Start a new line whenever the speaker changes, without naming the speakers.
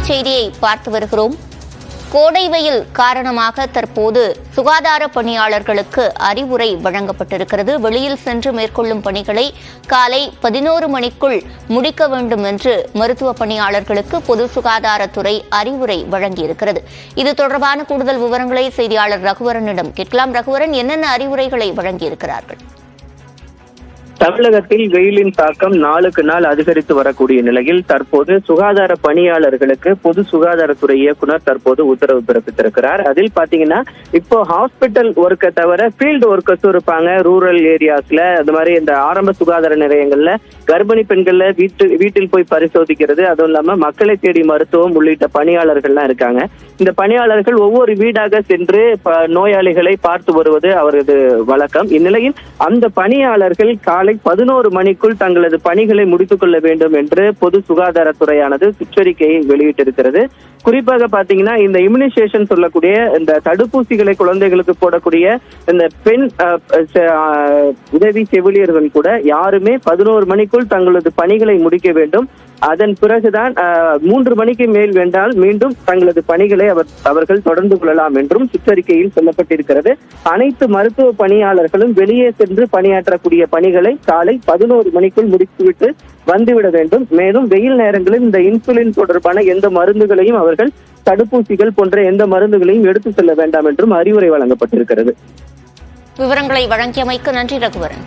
செய்தியை பார்த்து வருகிறோம். கோடை வெயில் காரணமாக தற்போது சுகாதார பணியாளர்களுக்கு அறிவுரை வழங்கப்பட்டிருக்கிறது. வெளியில் சென்று மேற்கொள்ளும் பணிகளை காலை 11 மணிக்குள் முடிக்க வேண்டும் என்று மருத்துவ பணியாளர்களுக்கு பொது சுகாதாரத்துறை அறிவுரை வழங்கியிருக்கிறது. இது தொடர்பான கூடுதல் விவரங்களை செய்தியாளர் ரகுவரனிடம் கேட்கலாம். ரகுவரன், என்னென்ன அறிவுரைகளை வழங்கியிருக்கிறார்கள்?
தமிழகத்தில் வெயிலின் தாக்கம் நாளுக்கு நாள் அதிகரித்து வரக்கூடிய நிலையில் தற்போது சுகாதார பணியாளர்களுக்கு பொது சுகாதாரத்துறை இயக்குனர் தற்போது உத்தரவு பிறப்பித்திருக்கிறார். அதில் பாத்தீங்கன்னா இப்போ ஹாஸ்பிட்டல் ஒர்க்கை தவிர ஃபீல்டு ஒர்க்கர்ஸும் இருப்பாங்க. ரூரல் ஏரியாஸ்ல அது மாதிரி இந்த ஆரம்ப சுகாதார நிலையங்கள்ல கர்ப்பிணி பெண்கள்ல வீட்டில் போய் பரிசோதிக்கிறது, அதுவும் இல்லாம மக்களை தேடி மருத்துவம் உள்ளிட்ட பணியாளர்கள்லாம் இருக்காங்க. இந்த பணியாளர்கள் ஒவ்வொரு வீடாக சென்று நோயாளிகளை பார்த்து வருவது அவரது வழக்கம். இந்நிலையில் அந்த பணியாளர்கள் காலை 11 மணிக்குள் தங்களது பணிகளை முடித்துக் கொள்ள வேண்டும் என்று பொது சுகாதாரத்துறையானது சுற்றறிக்கையை வெளியிட்டிருக்கிறது. குறிப்பாக பாத்தீங்கன்னா இந்த இம்யூனைசேஷன் சொல்லக்கூடிய இந்த தடுப்பூசிகளை குழந்தைகளுக்கு போடக்கூடிய இந்த பெண் உதவி செவிலியர்கள் கூட யாருமே 11 மணிக்குள் தங்களது பணிகளை முடிக்க வேண்டும். அதன் பிறகுதான் 3 மணிக்கு மேல் வேண்டால் மீண்டும் தங்களது பணிகளை அவர்கள் தொடர்ந்து கொள்ளலாம் என்றும் சுற்றறிக்கையில் சொல்லப்பட்டிருக்கிறது. அனைத்து மருத்துவ பணியாளர்களும் வெளியே சென்று பணியாற்றக்கூடிய பணிகளை காலை 11 மணிக்குள் முடித்துவிட்டு வந்துவிட வேண்டும். மேலும் வெயில் நேரங்களில் இந்த இன்சுலின் தொடர்பான எந்த மருந்துகளையும் அவர்கள் தடுப்பூசிகள் போன்ற எந்த மருந்துகளையும் எடுத்து செல்ல வேண்டாம் என்றும் அறிவுரை வழங்கப்பட்டிருக்கிறது.
விவரங்களை வழங்கியமைக்கு நன்றி ரகுவரன்.